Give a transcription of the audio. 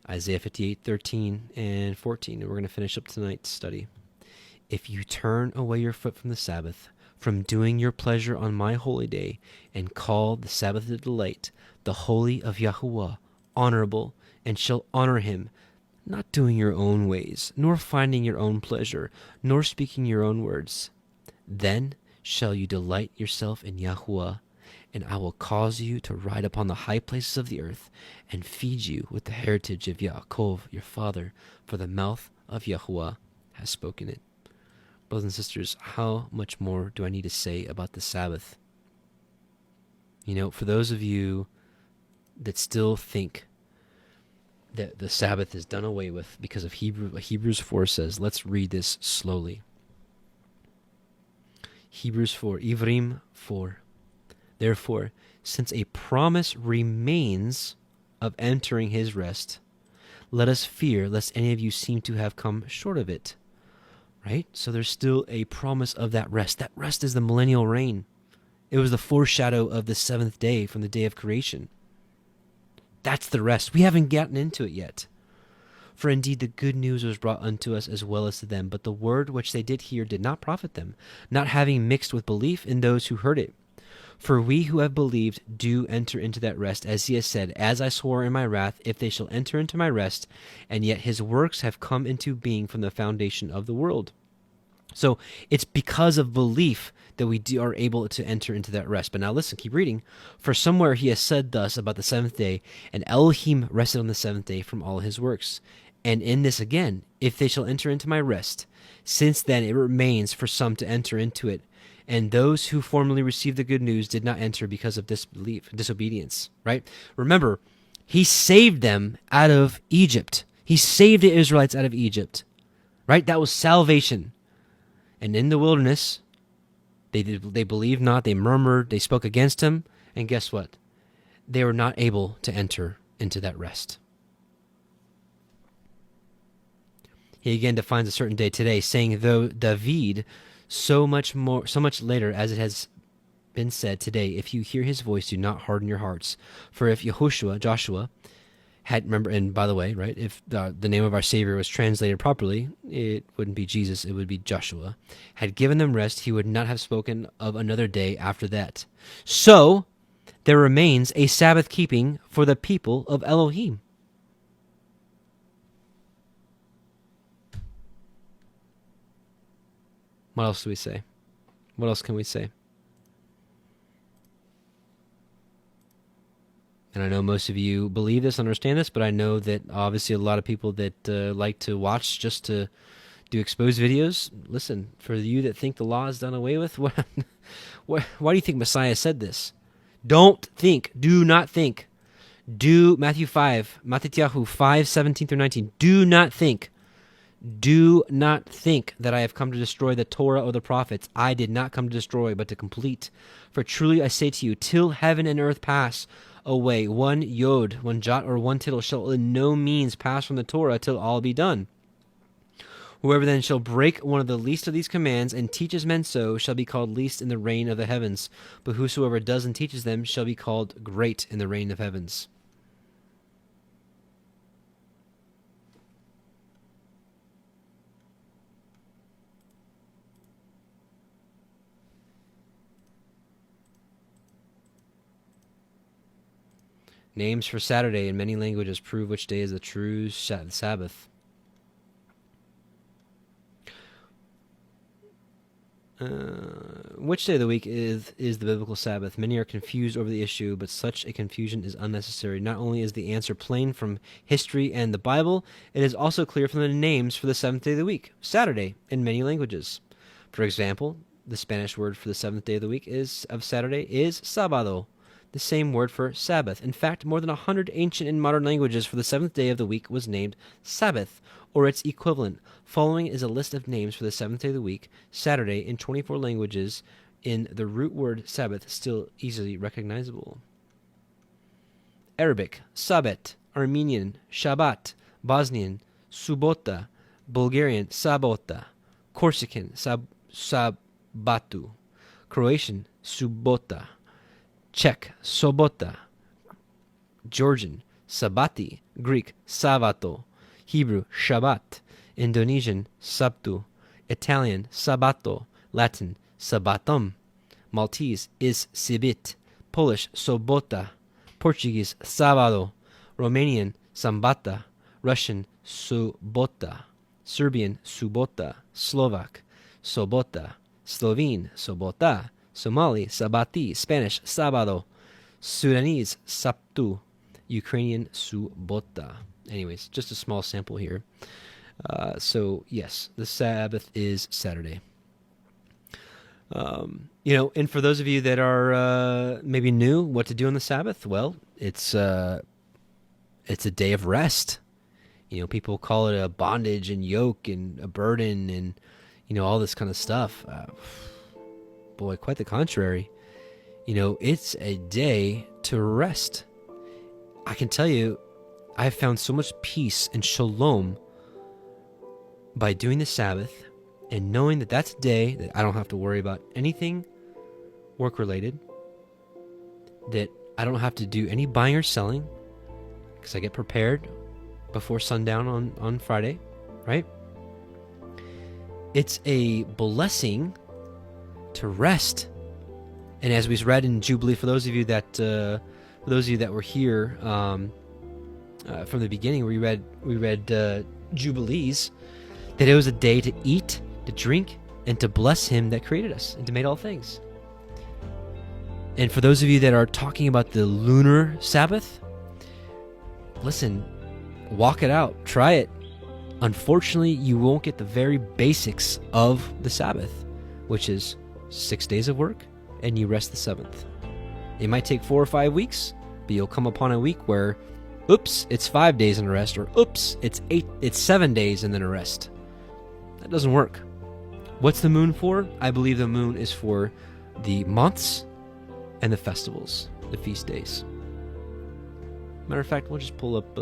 Isaiah 58:13 and 14, and we're going to finish up tonight's study. If you turn away your foot from the Sabbath, from doing your pleasure on my holy day, and call the Sabbath a delight, the holy of Yahuwah, honorable, and shall honor him, not doing your own ways, nor finding your own pleasure, nor speaking your own words, then shall you delight yourself in Yahuwah, and I will cause you to ride upon the high places of the earth, and feed you with the heritage of Yaakov your father, for the mouth of Yahuwah has spoken it. Brothers and sisters, how much more do I need to say about the Sabbath? For those of you that still think that the Sabbath is done away with because of Hebrews 4 says, let's read this slowly. Hebrews 4, Ivrim 4. Therefore, since a promise remains of entering his rest, let us fear lest any of you seem to have come short of it. Right? So there's still a promise of that rest. That rest is the millennial reign. It was the foreshadow of the seventh day from the day of creation. That's the rest. We haven't gotten into it yet. For indeed the good news was brought unto us as well as to them, but the word which they did hear did not profit them, not having mixed with belief in those who heard it. For we who have believed do enter into that rest, as he has said, as I swore in my wrath, if they shall enter into my rest, and yet his works have come into being from the foundation of the world. So it's because of belief that we are able to enter into that rest. But now listen, keep reading. For somewhere he has said thus about the seventh day, and Elohim rested on the seventh day from all his works. And in this again, if they shall enter into my rest, since then it remains for some to enter into it. And those who formerly received the good news did not enter because of disobedience, right? Remember, he saved them out of Egypt. He saved the Israelites out of Egypt, right? That was salvation. And in the wilderness, they believed not, they murmured, they spoke against him, and guess what? They were not able to enter into that rest. He again defines a certain day today, saying, though David, so much later, as it has been said today, if you hear his voice, do not harden your hearts. For if Joshua had, remember, and by the way, right, if the name of our Savior was translated properly, it wouldn't be Jesus, it would be Joshua, had given them rest, he would not have spoken of another day after that. So there remains a Sabbath keeping for the people of Elohim. What else do we say? What else can we say? And I know most of you believe this, understand this, but I know that obviously a lot of people that like to watch just to do exposed videos. Listen, for you that think the law is done away with, why do you think Messiah said this? Don't think. Do not think. Matthew 5:17 through 19. Do not think that I have come to destroy the Torah or the prophets. I did not come to destroy, but to complete. For truly I say to you, till heaven and earth pass away, one yod, one jot, or one tittle shall in no means pass from the Torah till all be done. Whoever then shall break one of the least of these commands and teaches men so shall be called least in the reign of the heavens. But whosoever does and teaches them shall be called great in the reign of heavens. Names for Saturday in many languages prove which day is the true Sabbath. Which day of the week is the biblical Sabbath? Many are confused over the issue, but such a confusion is unnecessary. Not only is the answer plain from history and the Bible, it is also clear from the names for the seventh day of the week, Saturday, in many languages. For example, the Spanish word for the seventh day of the week of Saturday is sábado, the same word for Sabbath. In fact, more than 100 ancient and modern languages for the seventh day of the week was named Sabbath, or its equivalent. Following is a list of names for the seventh day of the week, Saturday, in 24 languages, in the root word Sabbath, still easily recognizable. Arabic, Sabet; Armenian, Shabbat; Bosnian, Subota; Bulgarian, Sabota; Corsican, Sabatu; Croatian, Subota; Czech, Sobota; Georgian, Sabbati, Greek, Savato, Hebrew, Shabbat, Indonesian, Sabtu, Italian, Sabato, Latin, Sabbatum, Maltese is Sibit, Polish, Sobota, Portuguese, Sábado, Romanian, Sambata, Russian, Subota, Serbian, Subota, Slovak, Sobota, Slovene, Sobota, Somali, Sabati, Spanish, Sábado, Sudanese, Saptu, Ukrainian, Subota. Anyways, just a small sample here. So, yes, the Sabbath is Saturday. And for those of you that are maybe new, what to do on the Sabbath, well, it's a day of rest. People call it a bondage and yoke and a burden and all this kind of stuff. Boy, quite the contrary. It's a day to rest. I can tell you, I've found so much peace and shalom by doing the Sabbath and knowing that that's a day that I don't have to worry about anything work-related, that I don't have to do any buying or selling because I get prepared before sundown on Friday, right? It's a blessing to rest. And as we read in Jubilee, for those of you that were here from the beginning, we read Jubilees, that it was a day to eat, to drink, and to bless Him that created us and to made all things. And for those of you that are talking about the lunar Sabbath, listen, walk it out, try it. Unfortunately, you won't get the very basics of the Sabbath, which is 6 days of work and you rest the seventh. It might take 4 or 5 weeks, but you'll come upon a week where, oops, it's 5 days and a rest, or oops, it's 7 days and then a rest. That doesn't work. What's the moon for? I believe the moon is for the months and the festivals, the feast days. Matter of fact, we'll just pull up